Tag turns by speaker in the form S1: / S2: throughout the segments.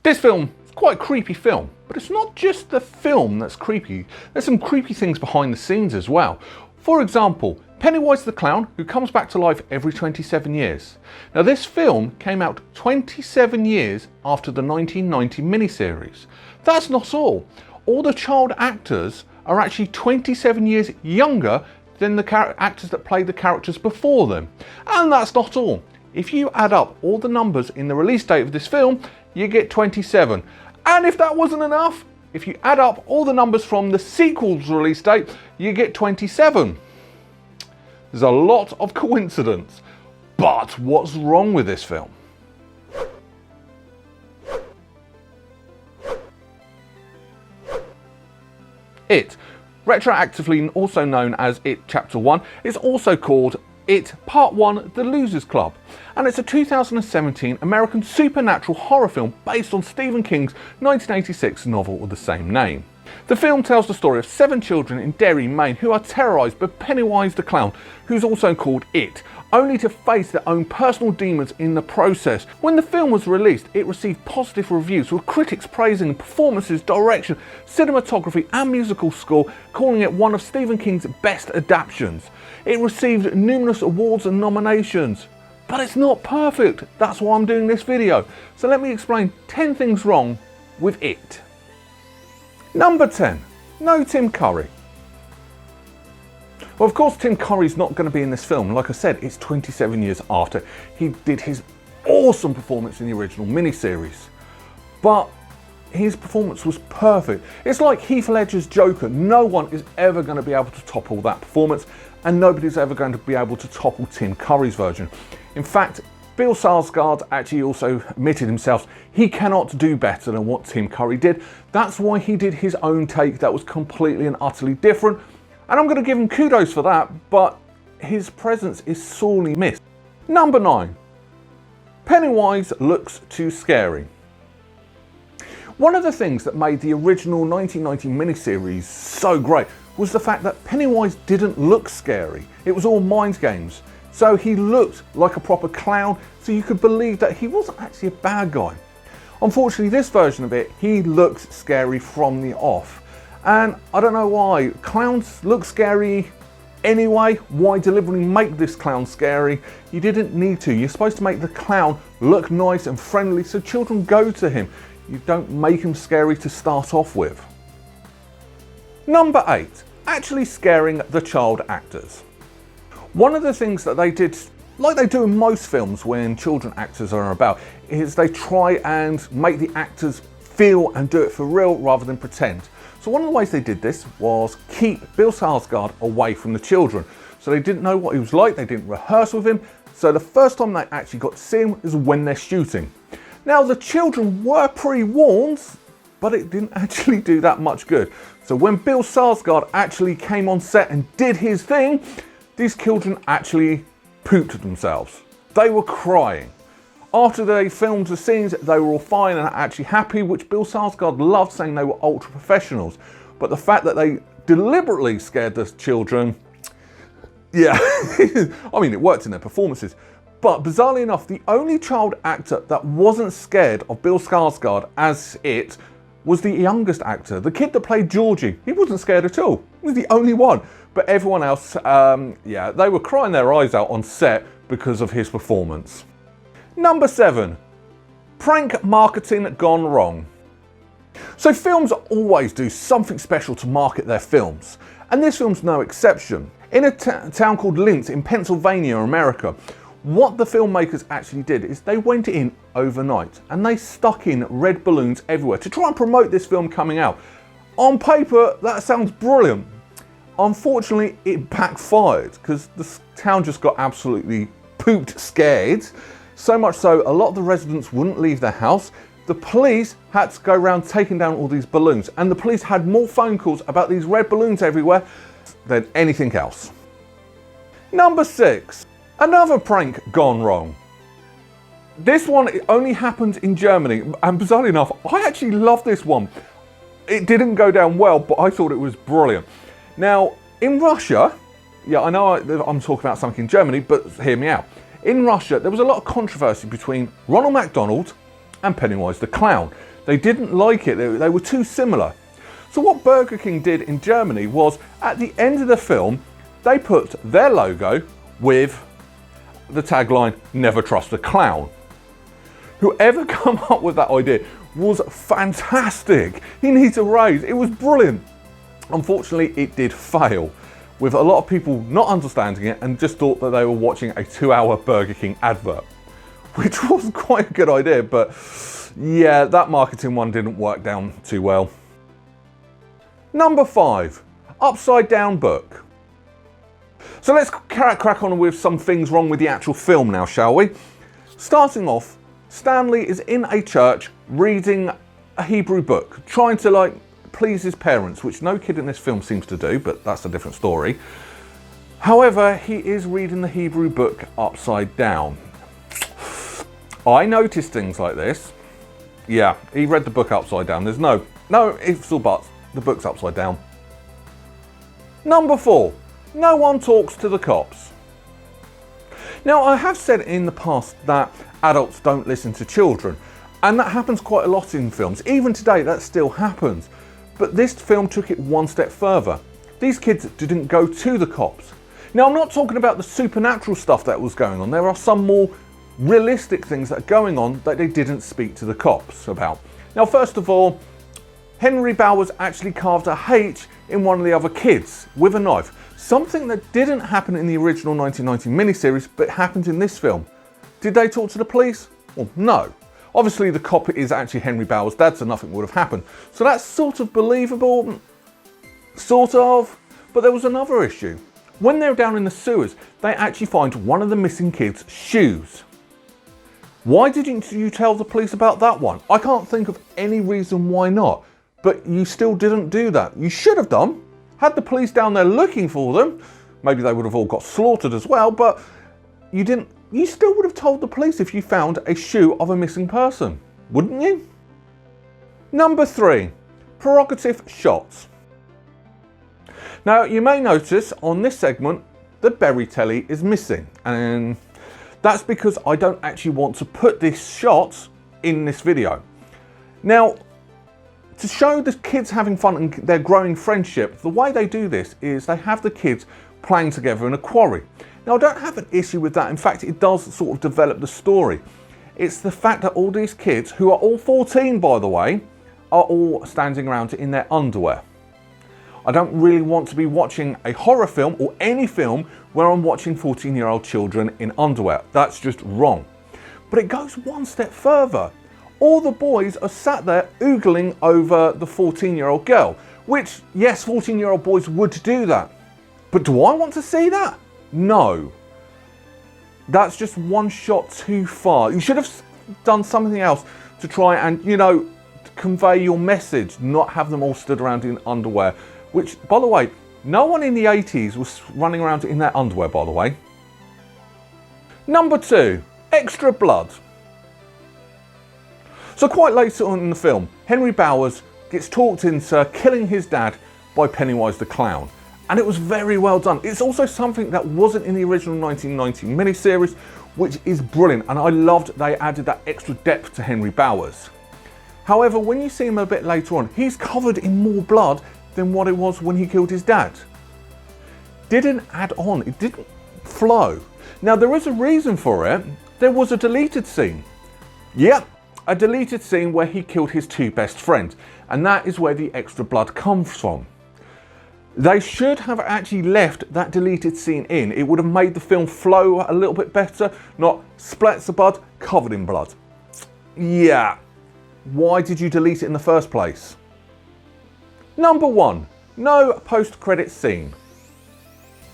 S1: This film is quite a creepy film, but it's not just the film that's creepy. There's some creepy things behind the scenes as well. For example, Pennywise the clown, who comes back to life every 27 years. Now this film came out 27 years after the 1990 miniseries. That's not all. All the child actors are actually 27 years younger than the actors that played the characters before them. And that's not all. If you add up all the numbers in the release date of this film, you get 27. And if that wasn't enough, if you add up all the numbers from the sequel's release date, you get 27. There's a lot of coincidence. But what's wrong with this film? It, retroactively also known as It Chapter 1, is also called It Part 1 The Losers Club, and it's a 2017 American supernatural horror film based on Stephen King's 1986 novel of the same name. The film tells the story of 7 children in Derry, Maine, who are terrorized by Pennywise the clown, who's also called It, only to face their own personal demons in the process. When the film was released, it received positive reviews, with critics praising performances, direction, cinematography and musical score, calling it one of Stephen King's best adaptations. It received numerous awards and nominations. But it's not perfect. That's why I'm doing this video. So let me explain 10 things wrong with It. Number 10. No Tim Curry. Well, of course, Tim Curry's not going to be in this film. Like I said, it's 27 years after he did his awesome performance in the original miniseries. But his performance was perfect. It's like Heath Ledger's Joker. No one is ever going to be able to topple that performance, and nobody's ever going to be able to topple Tim Curry's version. In fact, Bill Skarsgård actually also admitted himself he cannot do better than what Tim Curry did. That's why he did his own take that was completely and utterly different. And I'm going to give him kudos for that, but his presence is sorely missed. Number 9. Pennywise looks too scary. One of the things that made the original 1990 miniseries so great was the fact that Pennywise didn't look scary. It was all mind games. So he looked like a proper clown, so you could believe that he wasn't actually a bad guy. Unfortunately, this version of it, he looks scary from the off. And I don't know why. Clowns look scary anyway. Why deliberately make this clown scary? You didn't need to. You're supposed to make the clown look nice and friendly so children go to him. You don't make him scary to start off with. Number 8. Actually scaring the child actors. One of the things that they did, like they do in most films when children actors are about, is they try and make the actors feel and do it for real rather than pretend. So one of the ways they did this was keep Bill Skarsgård away from the children. So they didn't know what he was like, they didn't rehearse with him. So the first time they actually got to see him is when they're shooting. Now the children were pre-warned, but it didn't actually do that much good. So when Bill Skarsgård actually came on set and did his thing, these children actually pooped themselves. They were crying. After they filmed the scenes, they were all fine and actually happy, which Bill Skarsgård loved, saying they were ultra professionals. But the fact that they deliberately scared the children, yeah, I mean, it worked in their performances. But bizarrely enough, the only child actor that wasn't scared of Bill Skarsgård as It was the youngest actor, the kid that played Georgie. He wasn't scared at all. He was the only one. But everyone else, yeah, they were crying their eyes out on set because of his performance. Number 7. Prank marketing gone wrong. So films always do something special to market their films, and this film's no exception. In a town called Lint in Pennsylvania, America, what the filmmakers actually did is they went in overnight and they stuck in red balloons everywhere to try and promote this film coming out. On paper, that sounds brilliant. Unfortunately, it backfired because the town just got absolutely pooped scared. So much so, a lot of the residents wouldn't leave their house. The police had to go around taking down all these balloons, and the police had more phone calls about these red balloons everywhere than anything else. Number 6. Another prank gone wrong. This one only happened in Germany, and bizarrely enough, I actually love this one. It didn't go down well, but I thought it was brilliant. Now, in Russia, yeah, I know I'm talking about something in Germany, but hear me out. In Russia, there was a lot of controversy between Ronald McDonald and Pennywise the Clown. They didn't like it, they were too similar. So what Burger King did in Germany was, at the end of the film, they put their logo with the tagline, "Never trust a clown." Whoever came up with that idea was fantastic. He needs a raise, it was brilliant. Unfortunately, it did fail, with a lot of people not understanding it and just thought that they were watching a 2-hour Burger King advert, which was quite a good idea, but yeah, that marketing one didn't work down too well. Number 5, upside down book. So let's crack on with some things wrong with the actual film now, shall we? Starting off, Stanley is in a church reading a Hebrew book, trying to please his parents, which no kid in this film seems to do, but that's a different story. However, he is reading the Hebrew book upside down. I noticed things like this. Yeah, he read the book upside down. There's no ifs or buts. The book's upside down. Number 4, no one talks to the cops. Now, I have said in the past that adults don't listen to children, and that happens quite a lot in films. Even today, that still happens. But this film took it one step further. These kids didn't go to the cops. Now, I'm not talking about the supernatural stuff that was going on. There are some more realistic things that are going on that they didn't speak to the cops about. Now, first of all, Henry Bowers actually carved a H in one of the other kids with a knife. Something that didn't happen in the original 1990 miniseries, but happened in this film. Did they talk to the police? Well, no. Obviously, the cop is actually Henry Bowers' dad, so nothing would have happened. So that's sort of believable, sort of. But there was another issue. When they're down in the sewers, they actually find one of the missing kids' shoes. Why didn't you tell the police about that one? I can't think of any reason why not. But you still didn't do that. You should have done. Had the police down there looking for them, maybe they would have all got slaughtered as well, but you didn't. You still would have told the police if you found a shoe of a missing person, wouldn't you? Number 3, Prerogative Shots. Now, you may notice on this segment, the berry telly is missing, and that's because I don't actually want to put this shot in this video. Now, to show the kids having fun and their growing friendship, the way they do this is they have the kids playing together in a quarry. Now, I don't have an issue with that. In fact, it does sort of develop the story. It's the fact that all these kids, who are all 14 by the way, are all standing around in their underwear. I don't really want to be watching a horror film or any film where I'm watching 14-year-old children in underwear. That's just wrong. But it goes one step further. All the boys are sat there oogling over the 14-year-old girl, which, yes, 14-year-old boys would do that. But do I want to see that? No. That's just one shot too far. You should have done something else to try and, convey your message, not have them all stood around in underwear, which, by the way, no one in the 80s was running around in their underwear, by the way. Number 2, extra blood. So quite late on in the film, Henry Bowers gets talked into killing his dad by Pennywise the Clown. And it was very well done. It's also something that wasn't in the original 1990 miniseries, which is brilliant. And I loved they added that extra depth to Henry Bowers. However, when you see him a bit later on, he's covered in more blood than what it was when he killed his dad. Didn't add on, it didn't flow. Now, there is a reason for it. There was a deleted scene. Yep. A deleted scene where he killed his 2 best friends, and that is where the extra blood comes from. They should have actually left that deleted scene in. It would have made the film flow a little bit better, not splats of blood covered in blood. Yeah, why did you delete it in the first place? Number 1, no post-credit scene.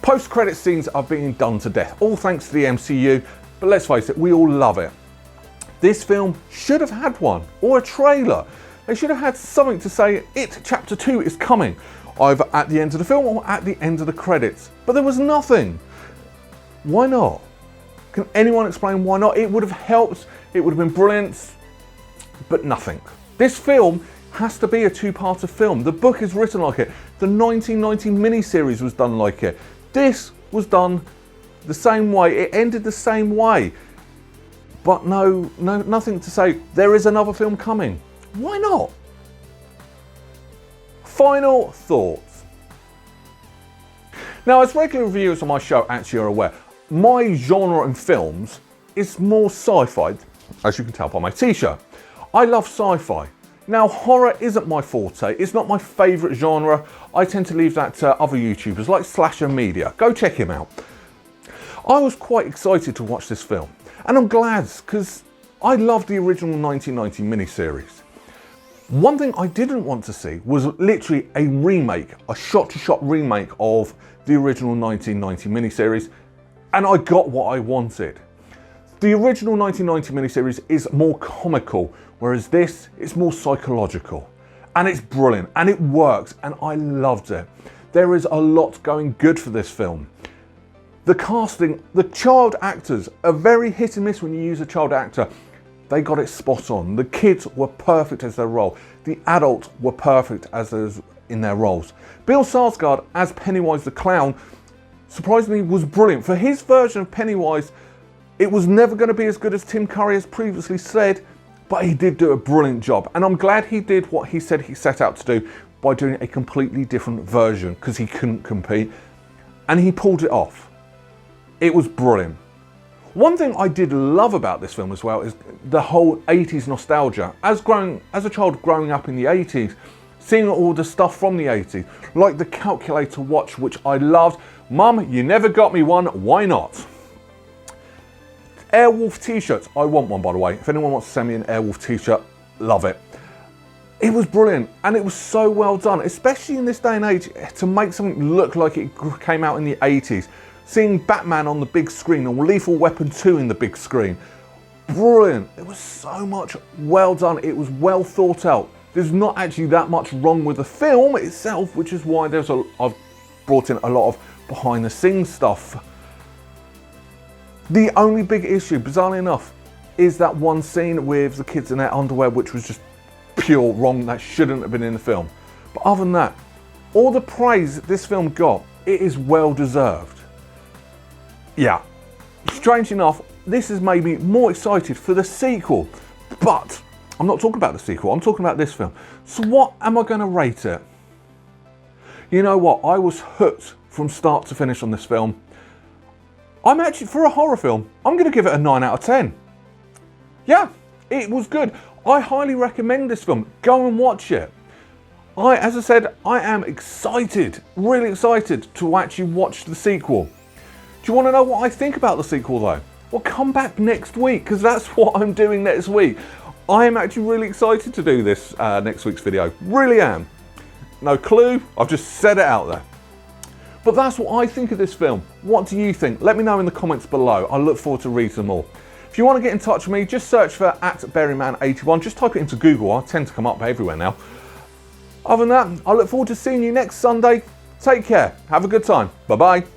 S1: Post-credit scenes are being done to death, all thanks to the MCU, but let's face it, we all love it. This film should have had one, or a trailer. They should have had something to say, It Chapter 2 is coming, either at the end of the film or at the end of the credits. But there was nothing. Why not? Can anyone explain why not? It would have helped, it would have been brilliant, but nothing. This film has to be a 2-parter film. The book is written like it. The 1990 miniseries was done like it. This was done the same way. It ended the same way. but nothing to say there is another film coming. Why not? Final thoughts. Now, as regular reviewers on my show actually are aware, my genre in films is more sci-fi, as you can tell by my t-shirt. I love sci-fi. Now, horror isn't my forte, it's not my favourite genre. I tend to leave that to other YouTubers like Slasher Media. Go check him out. I was quite excited to watch this film, and I'm glad, because I loved the original 1990 miniseries. One thing I didn't want to see was literally a remake, a shot-to-shot remake of the original 1990 miniseries, and I got what I wanted. The original 1990 miniseries is more comical, whereas this is more psychological. And it's brilliant, and it works, and I loved it. There is a lot going good for this film. The casting, the child actors are very hit and miss when you use a child actor. They got it spot on. The kids were perfect as their role. The adults were perfect as in their roles. Bill Skarsgård as Pennywise the Clown, surprisingly, was brilliant. For his version of Pennywise, it was never going to be as good as Tim Curry has previously said, but he did do a brilliant job. And I'm glad he did what he said he set out to do by doing a completely different version, because he couldn't compete. And he pulled it off. It was brilliant. One thing I did love about this film as well is the whole 80s nostalgia. As a child growing up in the 80s, seeing all the stuff from the 80s, like the calculator watch, which I loved. Mum, you never got me one, why not? Airwolf t-shirts, I want one, by the way. If anyone wants to send me an Airwolf t-shirt, love it. It was brilliant, and it was so well done, especially in this day and age, to make something look like it came out in the 80s. Seeing Batman on the big screen, or Lethal Weapon 2 in the big screen. Brilliant. It was so much well done. It was well thought out. There's not actually that much wrong with the film itself, which is why I've brought in a lot of behind the scenes stuff. The only big issue, bizarrely enough, is that one scene with the kids in their underwear, which was just pure wrong. That shouldn't have been in the film. But other than that, all the praise this film got, it is well deserved. Yeah, strange enough, this has made me more excited for the sequel, but I'm not talking about the sequel, I'm talking about this film. So what am I going to rate it? You know what, I was hooked from start to finish on this film. I'm actually, for a horror film, I'm going to give it a 9 out of 10. Yeah, it was good. I highly recommend this film. Go and watch it. As I said, I am excited, really excited to actually watch the sequel. Do you want to know what I think about the sequel though? Well, come back next week, because that's what I'm doing next week. I am actually really excited to do this next week's video. Really am. No clue, I've just said it out there. But that's what I think of this film. What do you think? Let me know in the comments below. I look forward to reading them all. If you want to get in touch with me, just search for @berryman81. Just type it into Google. I tend to come up everywhere now. Other than that, I look forward to seeing you next Sunday. Take care. Have a good time. Bye-bye.